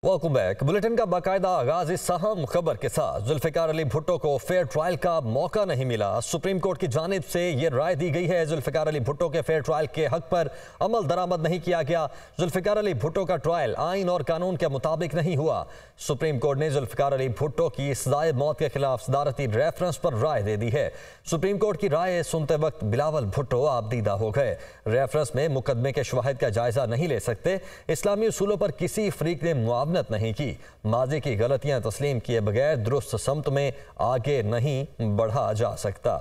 Welcome back. Bulletin का बाकायदा आगाज इस अहम खबर के साथ। जुल्फिकार अली भुट्टो को फेयर ट्रायल का मौका नहीं मिला। सुप्रीम कोर्ट की जानिब से ये राय दी गई है, जुल्फिकार अली भुट्टो के फेयर ट्रायल के हक पर अमल दरामद नहीं किया गया। जुल्फिकार अली भुट्टो का ट्रायल आइन और कानून के मुताबिक नहीं हुआ। सुप्रीम कोर्ट ने जुल्फिकार अली भुट्टो की सजाए मौत के खिलाफ सदारती रेफरेंस पर राय दे दी है। सुप्रीम कोर्ट की राय सुनते वक्त बिलावल भुट्टो आपदीदा हो गए। रेफरेंस में मुकदमे के शवाहिद का जायजा नहीं ले सकते। इस्लामी उसूलों पर किसी फरीक ने मुआवनत नहीं की। माजी की गलतियां तस्लीम किए बगैर दुरुस्त समत में आगे नहीं बढ़ा जा सकता।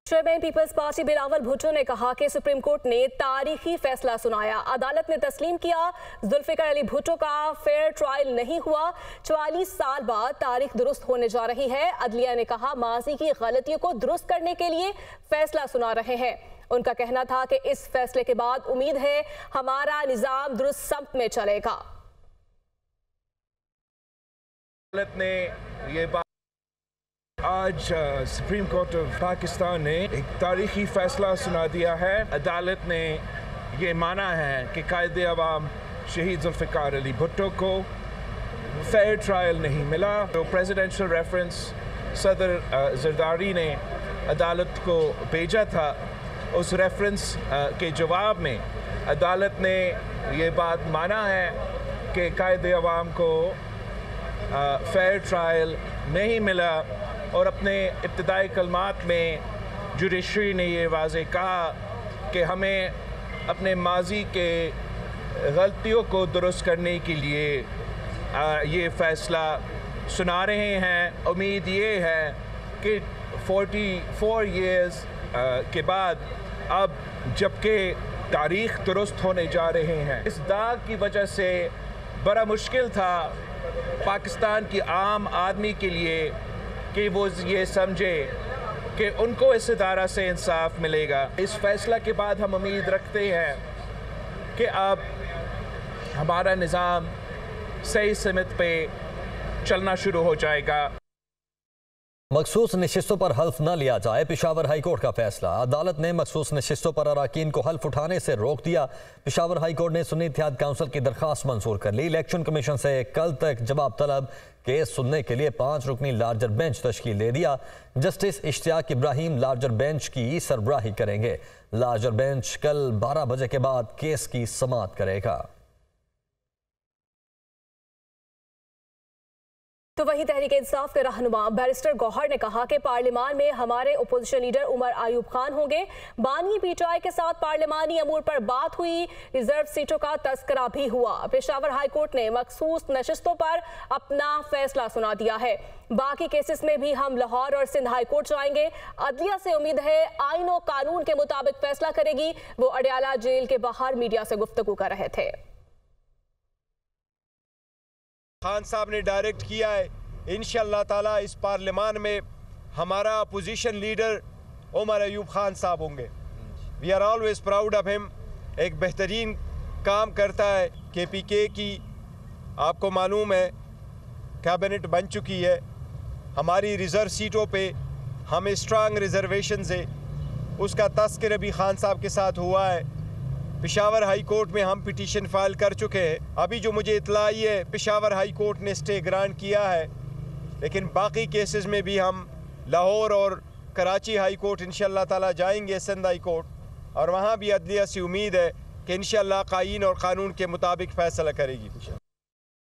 Chairman People's Party Bilawal Bhutto ने कहा कि सुप्रीम कोर्ट ने तारीखी फैसला सुनाया। अदालत ने तस्लीम किया जुल्फिकार अली भुट्टो का फेयर ट्रायल नहीं हुआ। 44 साल बाद तारीख दुरुस्त होने जा रही है। अदलिया ने कहा माजी की गलतियों को दुरुस्त करने के लिए फैसला सुना रहे हैं। उनका कहना था कि इस फैसले के बाद उम्मीद है हमारा निजाम दुरुस्त समत में चलेगा। अदालत ने ये बात आज सुप्रीम कोर्ट ऑफ पाकिस्तान ने एक तारीखी फैसला सुना दिया है। अदालत ने ये माना है कि कायदे अवाम शहीद जुल्फिकार अली भुट्टो को फेयर ट्रायल नहीं मिला। तो प्रेसिडेंशियल रेफरेंस सदर जरदारी ने अदालत को भेजा था, उस रेफरेंस के जवाब में अदालत ने ये बात माना है कि कायदे अवाम को फेयर ट्रायल नहीं मिला। और अपने इब्तिदाई कलमात में जुडिशरी ने ये वाज़े कहा कि हमें अपने माजी के गलतियों को दुरुस्त करने के लिए ये फ़ैसला सुना रहे हैं। उम्मीद ये है कि 44 इयर्स के बाद अब जबकि तारीख़ दुरुस्त होने जा रहे हैं, इस दाग की वजह से बड़ा मुश्किल था पाकिस्तान की आम आदमी के लिए कि वो ये समझे कि उनको इस इदारा से इंसाफ मिलेगा। इस फैसला के बाद हम उम्मीद रखते हैं कि अब हमारा निज़ाम सही सिमत पे चलना शुरू हो जाएगा। मखसूस नशिस्तों पर हल्फ न लिया जाए, पेशावर हाई कोर्ट का फैसला। अदालत ने मखसूस नशिस्तों पर अराकीन को हल्फ उठाने से रोक दिया। पेशावर हाई कोर्ट ने सुन्नी इत्तेहाद काउंसिल की दरख्वास्त मंजूर कर ली। इलेक्शन कमीशन से कल तक जवाब तलब केस सुनने के लिए 5 रुकनी लार्जर बेंच तश्कील दे दिया। Justice Ishtiaq Ibrahim larger bench की सरबराही करेंगे। लार्जर बेंच कल 12 बजे के बाद केस की समाअत करेगा। तो वहीं तहरीक इंसाफ के रहनुमा बैरिस्टर गौहर ने कहा कि पार्लियामान में हमारे अपोजिशन लीडर उमर आयूब खान होंगे। बानी पीटीआई के साथ पार्लियामानी अमूर पर बात हुई। रिजर्व सीटों का तस्करा भी हुआ। पेशावर हाई कोर्ट ने मखसूस नशिस्तों पर अपना फैसला सुना दिया है। बाकी केसेस में भी हम लाहौर और सिंध हाई कोर्ट जाएंगे। अदलिया से उम्मीद है आइन और कानून के मुताबिक फैसला करेगी। वो अडयाला जेल के बाहर मीडिया से गुफ्तगू कर रहे थे। खान साहब ने डायरेक्ट किया है, इंशाअल्लाह ताला इस पार्लियामान में हमारा अपोजिशन लीडर उमर अयूब खान साहब होंगे। We are always proud of him. एक बेहतरीन काम करता है। KPK की आपको मालूम है कैबिनेट बन चुकी है। हमारी रिज़र्व सीटों पे हमें स्ट्रांग रिजर्वेशन है, उसका तस्करा भी खान साहब के साथ हुआ है। पेशावर हाई कोर्ट में हम पिटीशन फाइल कर चुके हैं। अभी जो मुझे इतला आई है पेशावर हाई कोर्ट ने स्टे ग्रांट किया है, लेकिन बाकी केसेस में भी हम लाहौर और कराची हाई कोर्ट इंशाअल्लाह ताला जाएंगे, सिंध हाई कोर्ट, और वहाँ भी अदलिया से उम्मीद है कि इंशाअल्लाह कायीन और कानून के मुताबिक फैसला करेगी।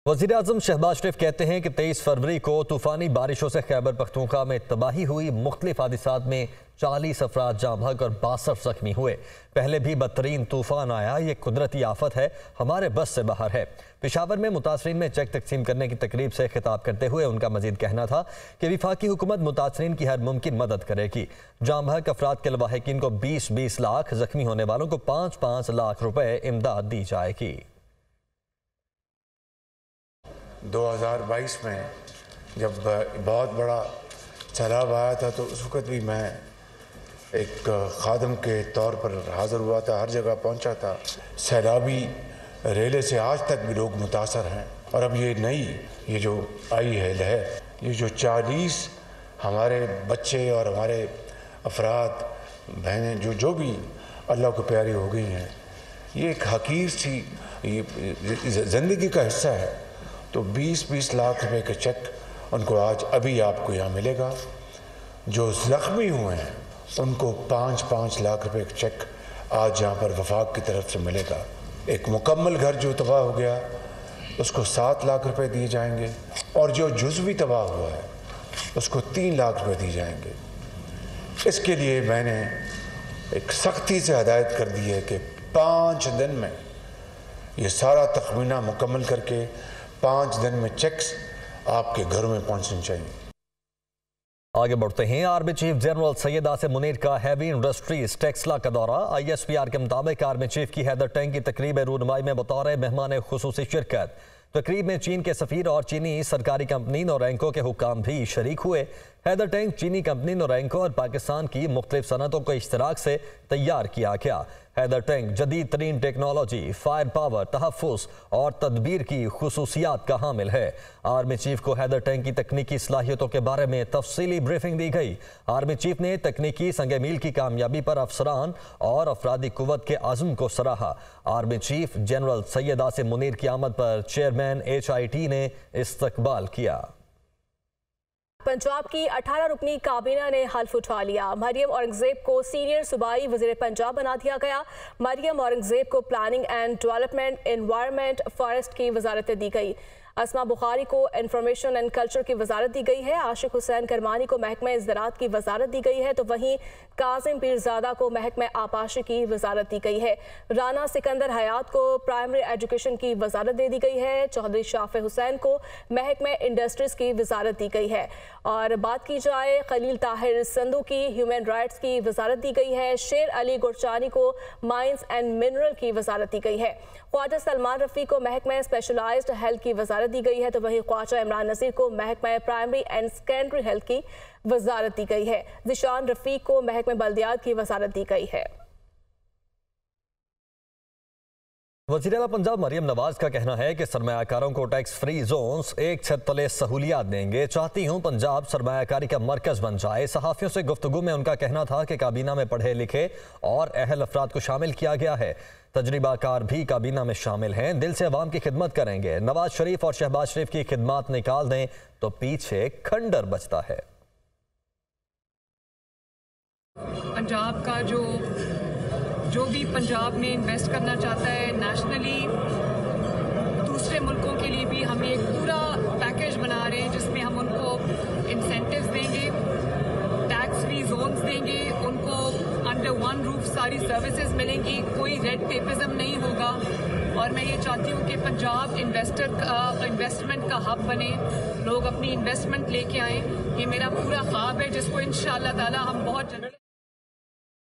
वज़ीर-ए-आज़म शहबाज शरीफ कहते हैं कि 23 फरवरी को तूफ़ानी बारिशों से खैबर पख्तूनख्वा में तबाही हुई। मुख्तलिफ हादिसात में 40 अफराद जाँ बहक और 62 ज़ख्मी हुए। पहले भी बदतरीन तूफ़ान आया, ये कुदरती आफत है, हमारे बस से बाहर है। पेशावर में मुतासरीन में चेक तकसीम करने की तकरीब से खिताब करते हुए उनका मजीद कहना था कि वफाकी हुकूमत मुतासरीन की हर मुमकिन मदद करेगी। जाँ बहक अफराद के लवाहिकीन को 20-20 लाख, ज़ख्मी होने वालों को 5-5 लाख रुपए इमदाद दी जाएगी। 2022 में जब बहुत बड़ा सैलाब आया था तो उस वक़्त भी मैं एक खादम के तौर पर हाज़िर हुआ था, हर जगह पहुंचा था। सैलाबी रेले से आज तक भी लोग मुतासर हैं। और अब ये जो आई है लहर, ये जो 40 हमारे बच्चे और हमारे अफराद बहनें जो भी अल्लाह को प्यारी हो गई हैं, ये एक हकीर सी ज़िंदगी का हिस्सा है। तो 20-20 लाख रुपए का चेक उनको आज अभी आपको यहाँ मिलेगा। जो ज़ख्मी हुए हैं उनको 5-5 लाख रुपए का चेक आज यहाँ पर वफाक की तरफ से मिलेगा। एक मुकम्मल घर जो तबाह हो गया उसको 7 लाख रुपए दिए जाएंगे और जो जुज़वी तबाह हुआ है उसको 3 लाख रुपए दिए जाएंगे। इसके लिए मैंने एक सख्ती से हदायत कर दी है कि 5 दिन में ये सारा तखमीना मुकम्मल करके 5 दिन में चेक्स आपके घरों में पहुंचने चाहिए। आगे बढ़ते हैं। Army chief general Syed Asim Munir का हैवी इंडस्ट्रीज टेक्सला का दौरा। ISPR के मुताबिक आर्मी चीफ की हैदर टैंक की तकरीब रूनुमाई में बतौर मेहमान खुसूसी शिरकत। तकरीब में चीन के सफीर और चीनी सरकारी कंपनी नौरैंको के हुक्काम भी शरीक हुए। हैदर टैंक चीनी कंपनी नौरैंको और पाकिस्तान की मुख्तलिफ सनतों के इश्तराक से तैयार किया गया। हैदर टैंक जदीद तरीन टेक्नोलॉजी, फायर पावर, तहफ़्फ़ुज़ और तदबीर की खुसूसियात का हामिल है। आर्मी चीफ को हैदर टैंक की तकनीकी सलाहियतों के बारे में तफसीली ब्रीफिंग दी गई। आर्मी चीफ ने तकनीकी संग मील की कामयाबी पर अफसरान और अफरादी कुव्वत के आज़म को सराहा। Army chief general Syed Asim Munir की आमद पर चेयरमैन HIT ने इस्तकबाल किया। पंजाब की 18 रुकनी काबीना ने हल्फ उठा लिया। मरियम औरंगजेब को सीनियर सूबाई वज़ीर पंजाब बना दिया गया। मरियम औरंगजेब को planning and development, environment, forest की वजारत दी गई। अस्मा बुखारी को इंफॉर्मेशन एंड कल्चर की वजारत दी गई है। आशिक हुसैन करमानी को महकमा ज़राअत की वजारत दी गई है, तो वहीं कासिम पीरजादा को महकमा आबाशी की वजारत दी गई है। राना सिकंदर हयात को प्राइमरी एजुकेशन की वजारत दे दी गई है। चौधरी शाफे हुसैन को महकमा इंडस्ट्रीज की वजारत दी गई है। और बात की जाए खलील ताहिर संधू की ह्यूमन राइट्स की वजारत दी गई है। शेर अली गुरचानी को माइंस एंड मिनरल की वजारत दी गई है। ख्वाजा सलमान रफ़ी को महकमा स्पेशलाइज्ड हेल्थ की वजारत दी गई है, तो वहीं ख्वाजा इमरान नज़ीर को महकमा प्राइमरी एंड सेकेंडरी हेल्थ की वजारत दी गई है। ज़िशान रफ़ीक को महकमा बल्दियात की वजारत दी गई है। वज़ीर आला पंजाब मरियम नवाज का कहना है कि सरमायाकारों को टैक्स फ्री जोन्स एक छत तले सहूलियात देंगे। चाहती हूँ पंजाब सरमायाकारी का मरकज बन जाए। सहाफ़ियों से गुफ्तगू में उनका कहना था कि काबीना में पढ़े लिखे और अहल अफराद को शामिल किया गया है। तजर्बाकार भी काबीना में शामिल हैं। दिल से अवाम की खिदमत करेंगे। नवाज शरीफ और शहबाज शरीफ की खिदमत निकाल दें तो पीछे खंडर बचता है। पंजाब का जो भी पंजाब में इन्वेस्ट करना चाहता है नेशनली, दूसरे मुल्कों के लिए भी हम एक पूरा पैकेज बना रहे हैं जिसमें हम उनको इंसेंटिव्स देंगे, टैक्स फ्री जोन्स देंगे, उनको अंडर वन रूफ सारी सर्विसेज मिलेंगी, कोई रेड टेपिज्म नहीं होगा। और मैं ये चाहती हूँ कि पंजाब इन्वेस्टमेंट का हब बने, लोग अपनी इन्वेस्टमेंट लेके आएँ। ये मेरा पूरा ख्वाब है जिसको इंशाअल्लाह ताला हम बहुत जल्द।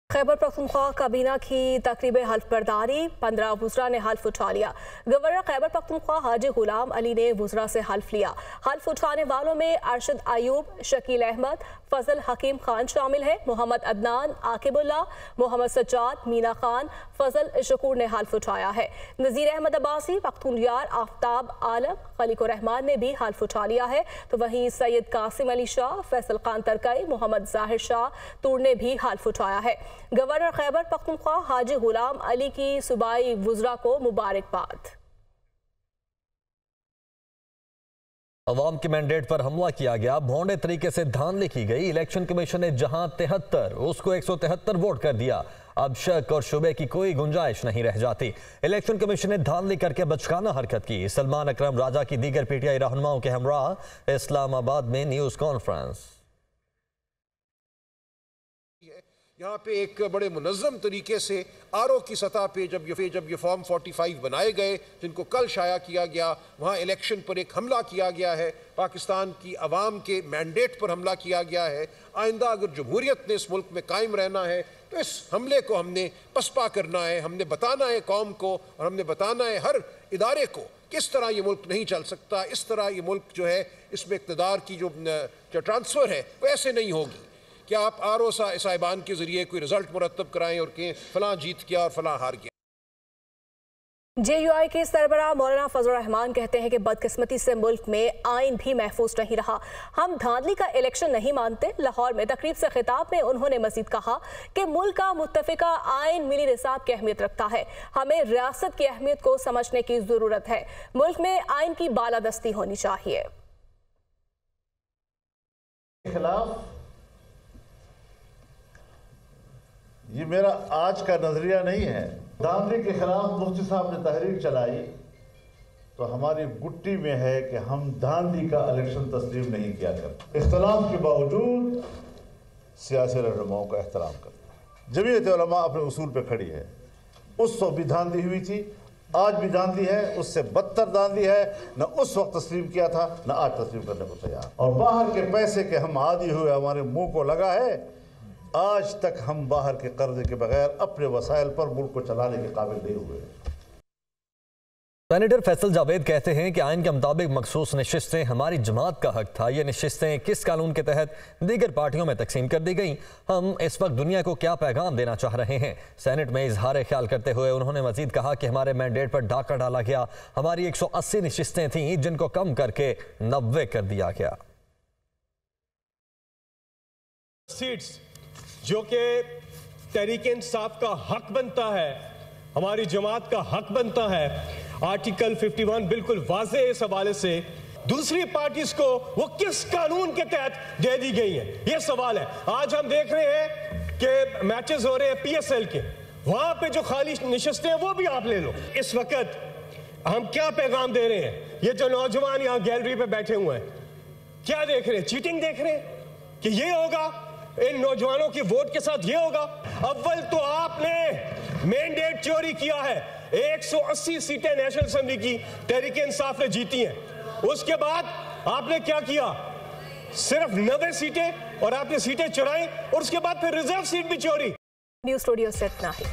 खैबर पख्तूनख्वा काबीना की तकरीब हल्फ बर्दारी, 15 वुज़रा ने हल्फ उठा लिया। गवर्नर खैबर पख्तूनख्वा हाजी गुलाम अली ने वुज़रा से हल्फ लिया। हल्फ उठाने वालों में अरशद अयूब, शकील अहमद, फजल हकीम खान शामिल है। मोहम्मद अदनान, आकिबुल्ला, मोहम्मद सज्जाद, मीना खान, फजल शकूर ने हल्फ उठाया है। नज़ीर अहमद अब्बासी, पख्तूनयार, आफ्ताब आलम, खलीकुर रहमान ने भी हल्फ उठा लिया है, तो वहीं सैयद कासिम अली शाह, फैसल खान तरकई, मोहम्मद जाहिर शाह तूर ने भी हल्फ उठाया है। गवर्नर खैबर पख्तूनख्वा हाजी गुलाम अली की सूबाई वुज़रा को मुबारकबाद। अवाम के मैंडेट पर हमला किया गया, भोंडे तरीके से धांधली की गई। इलेक्शन कमीशन ने जहां 73 उसको 173 वोट कर दिया। अब शक और शुबे की कोई गुंजाइश नहीं रह जाती। इलेक्शन कमीशन ने धांधली करके बचकाना हरकत की। सलमान अकरम राजा की दीगर PTI रहनुमाओं के हमराह इस्लामाबाद में न्यूज़ कॉन्फ्रेंस। यहाँ पे एक बड़े मुनज़्ज़म तरीके से RO की सतह पे जब ये फॉर्म 45 बनाए गए जिनको कल शाया किया गया, वहाँ इलेक्शन पर एक हमला किया गया है, पाकिस्तान की आवाम के मैंडेट पर हमला किया गया है। आइंदा अगर जमहूरियत ने इस मुल्क में कायम रहना है तो इस हमले को हमने पसपा करना है। हमने बताना है कौम को और हमने बताना है हर इदारे को किस तरह ये मुल्क नहीं चल सकता। इस तरह ये मुल्क जो है इसमें इक़्तिदार की जो ट्रांसफ़र है वो ऐसे नहीं होगी। क्या आप RO साहिबान के ज़रिए कोई रिज़ल्ट मुरतब कराएं और कहें फ़लाँ जीत गया और फ़लाँ हार गया। JUI के सरबराह मौलाना फजलुर रहमान कहते हैं कि बदकिस्मती से मुल्क में आइन भी महफूज नहीं रहा। हम धांधली का इलेक्शन नहीं मानते। लाहौर में तकरीब से खिताब में उन्होंने मजीद कहा कि मुल्क का मुत्तफिका आइन मिली निसाब की अहमियत रखता है। हमें रियासत की अहमियत को समझने की जरूरत है। मुल्क में आइन की बालादस्ती होनी चाहिए। खिलाफ ये मेरा आज का नजरिया नहीं है। धांधली के खिलाफ मुफ्ती साहब ने तहरीक चलाई तो हमारी गुट्टी में है कि हम धांधली का इलेक्शन तस्लीम नहीं किया करते। इख्तलाफ के बावजूद सियासी रहनुमाओं का एहतराम करते हैं। जमीयत उलमा अपने उसूल पे खड़ी है। उस वक्त भी धांधली हुई थी, आज भी धांधली है, उससे बदतर धांधली है। न उस वक्त तस्लीम किया था, न आज तस्लीम करने को तैयार। और बाहर के पैसे के हम आदी हुए, हमारे मुंह को लगा है। आज तक हम बाहर के कर्जे के बगैर अपने वसाइल पर मुल्क को चलाने के काबिल नहीं हुए। सेनेटर फैसल जावेद कहते हैं कि आइन के मुताबिक मखसूस नशिस्तें हमारी जमात का हक था। ये नशिस्तें किस कानून के तहत दीगर पार्टियों में तकसीम कर दी गई। हम इस वक्त दुनिया को क्या पैगाम देना चाह रहे हैं। सेनेट में इजहार ख्याल करते हुए उन्होंने मजीद कहा कि हमारे मैंडेट पर डाका डाला गया। हमारी 180 नशिस्तें थीं जिनको कम करके 90 कर दिया गया। सीट्स जो कि तहरीक इंसाफ का हक बनता है, हमारी जमात का हक बनता है। आर्टिकल 51 बिल्कुल वाज़े इस हवाले से। दूसरी पार्टीज को वो किस कानून के तहत दे दी गई है, ये सवाल है। आज हम देख रहे हैं कि मैचेस हो रहे हैं PSL के, वहां पे जो खाली नशिस्तें हैं वो भी आप ले लो। इस वक्त हम क्या पैगाम दे रहे हैं? ये जो नौजवान यहाँ गैलरी पे बैठे हुए हैं, क्या देख रहे हैं? चीटिंग देख रहे हैं कि ये होगा, इन नौजवानों की वोट के साथ ये होगा। अव्वल तो आपने मैंडेट चोरी किया है। 180 सीटें नेशनल असेंबली की तहरीक इंसाफ ने जीती हैं। उसके बाद आपने क्या किया? सिर्फ 90 सीटें, और आपने सीटें चुराई, और उसके बाद फिर रिजर्व सीट भी चोरी। न्यूज़ स्टूडियो से इतना ही।